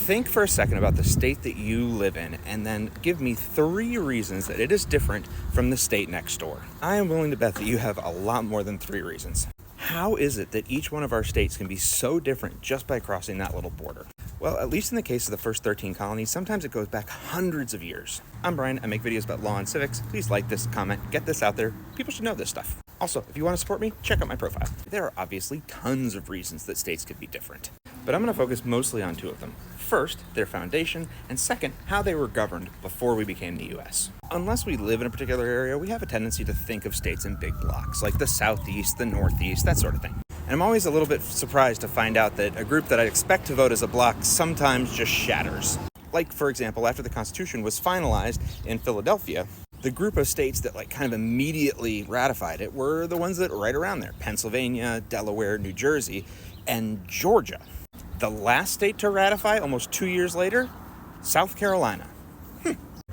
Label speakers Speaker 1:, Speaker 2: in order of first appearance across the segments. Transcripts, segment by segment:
Speaker 1: Think for a second about the state that you live in and then give me 3 reasons that it is different from the state next door. I am willing to bet that you have a lot more than 3 reasons. How is it that each one of our states can be so different just by crossing that little border? Well, at least in the case of the first 13 colonies, sometimes it goes back hundreds of years. I'm Brian. I make videos about law and civics. Please like this, comment, get this out there. People should know this stuff. Also, if you want to support me, check out my profile. There are obviously tons of reasons that states could be different, but I'm going to focus mostly on 2 of them. First, their foundation, and second, how they were governed before we became the U.S. Unless we live in a particular area, we have a tendency to think of states in big blocks, like the Southeast, the Northeast, that sort of thing. And I'm always a little bit surprised to find out that a group that I'd expect to vote as a bloc sometimes just shatters. Like, for example, after the Constitution was finalized in Philadelphia, the group of states that kind of immediately ratified it were the ones that were right around there: Pennsylvania, Delaware, New Jersey, and Georgia. The last state to ratify almost 2 years later, South Carolina.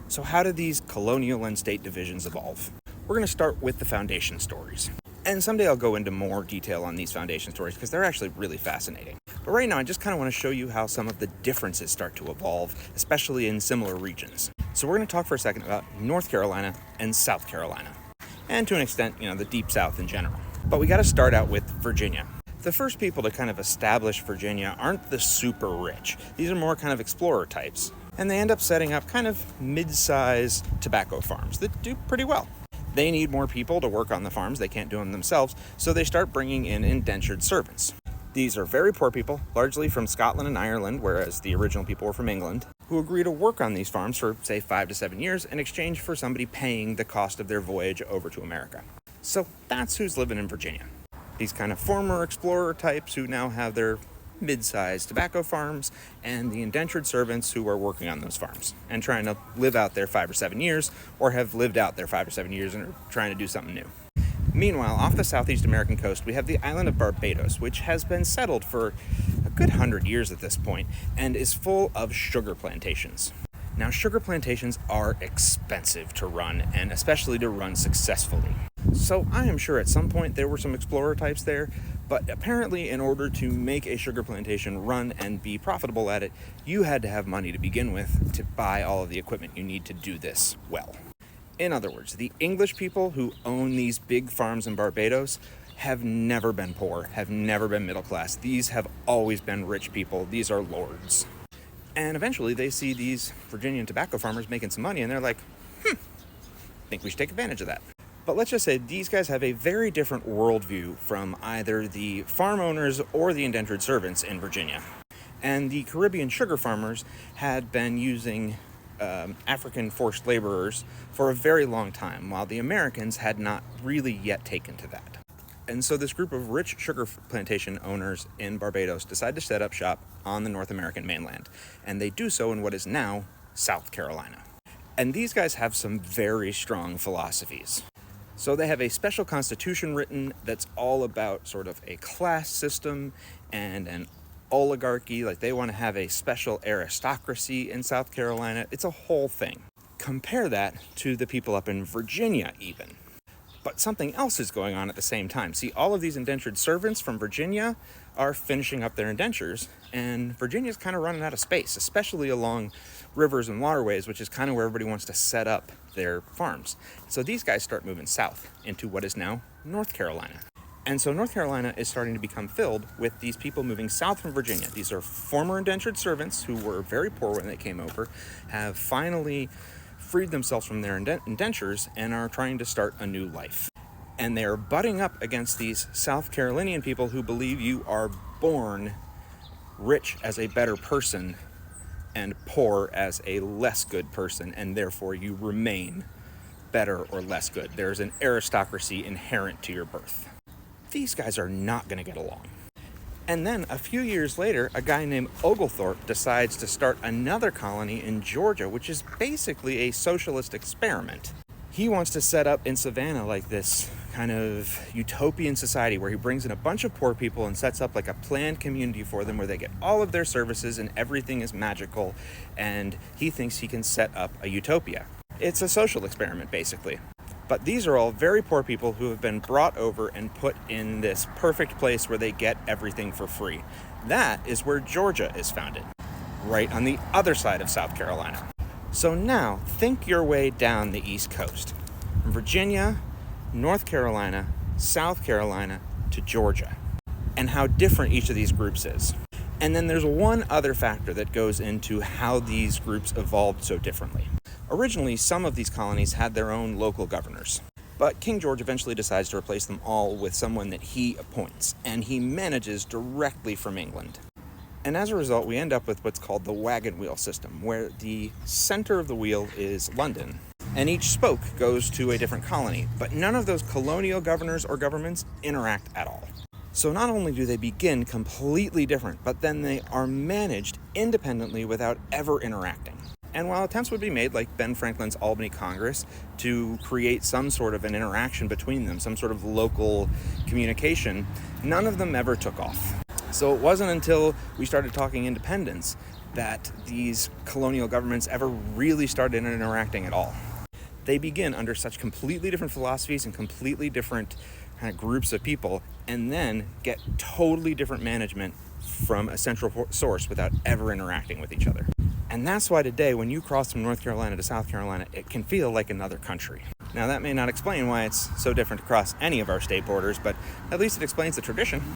Speaker 1: So how did these colonial and state divisions evolve? We're going to start with the foundation stories. And someday I'll go into more detail on these foundation stories because they're actually really fascinating. But right now I just kind of want to show you how some of the differences start to evolve, especially in similar regions. So we're going to talk for a second about North Carolina and South Carolina, and to an extent, the Deep South in general. But we got to start out with Virginia. The first people to kind of establish Virginia aren't the super rich. These are more kind of explorer types. And they end up setting up kind of mid-size tobacco farms that do pretty well. They need more people to work on the farms. They can't do them themselves, so they start bringing in indentured servants. These are very poor people, largely from Scotland and Ireland, whereas the original people were from England, who agree to work on these farms for, say, 5 to 7 years in exchange for somebody paying the cost of their voyage over to America. So that's who's living in Virginia. These kind of former explorer types who now have their mid-sized tobacco farms, and the indentured servants who are working on those farms and trying to live out their 5 or 7 years, or have lived out their 5 or 7 years and are trying to do something new. Meanwhile, off the southeast American coast, we have the island of Barbados, which has been settled for a good 100 years at this point and is full of sugar plantations. Now, sugar plantations are expensive to run, and especially to run successfully. So I am sure at some point there were some explorer types there, but apparently in order to make a sugar plantation run and be profitable at it, you had to have money to begin with to buy all of the equipment you need to do this well. In other words, the English people who own these big farms in Barbados have never been poor, have never been middle class. These have always been rich people. These are lords. And eventually they see these Virginian tobacco farmers making some money, and they're like, think we should take advantage of that. But let's just say these guys have a very different worldview from either the farm owners or the indentured servants in Virginia. And the Caribbean sugar farmers had been using African forced laborers for a very long time, while the Americans had not really yet taken to that. And so this group of rich sugar plantation owners in Barbados decide to set up shop on the North American mainland. And they do so in what is now South Carolina. And these guys have some very strong philosophies. So they have a special constitution written that's all about sort of a class system and an oligarchy. Like, they want to have a special aristocracy in South Carolina. It's a whole thing. Compare that to the people up in Virginia even. But something else is going on at the same time. See, all of these indentured servants from Virginia are finishing up their indentures, and Virginia's kind of running out of space, especially along rivers and waterways, which is kind of where everybody wants to set up their farms. So these guys start moving south into what is now North Carolina. And so North Carolina is starting to become filled with these people moving south from Virginia. These are former indentured servants who were very poor when they came over, have finally freed themselves from their indentures and are trying to start a new life. And they're butting up against these South Carolinian people who believe you are born rich as a better person and poor as a less good person, and therefore you remain better or less good. There's an aristocracy inherent to your birth. These guys are not going to get along. And then a few years later, a guy named Oglethorpe decides to start another colony in Georgia, which is basically a socialist experiment. He wants to set up in Savannah like this kind of utopian society where he brings in a bunch of poor people and sets up like a planned community for them where they get all of their services and everything is magical, and he thinks he can set up a utopia. It's a social experiment, basically. But these are all very poor people who have been brought over and put in this perfect place where they get everything for free. That is where Georgia is founded. right on the other side of South Carolina. So now, think your way down the East Coast, from Virginia, North Carolina, South Carolina, to Georgia, and how different each of these groups is. And then there's one other factor that goes into how these groups evolved so differently. Originally, some of these colonies had their own local governors, but King George eventually decides to replace them all with someone that he appoints, and he manages directly from England. And as a result, we end up with what's called the wagon wheel system, where the center of the wheel is London, and each spoke goes to a different colony, but none of those colonial governors or governments interact at all. So not only do they begin completely different, but then they are managed independently without ever interacting. And while attempts would be made, like Ben Franklin's Albany Congress, to create some sort of an interaction between them, some sort of local communication, none of them ever took off. So it wasn't until we started talking independence that these colonial governments ever really started interacting at all. They begin under such completely different philosophies and completely different kind of groups of people, and then get totally different management from a central source without ever interacting with each other. And that's why today, when you cross from North Carolina to South Carolina, it can feel like another country. Now, that may not explain why it's so different to cross any of our state borders, but at least it explains the tradition.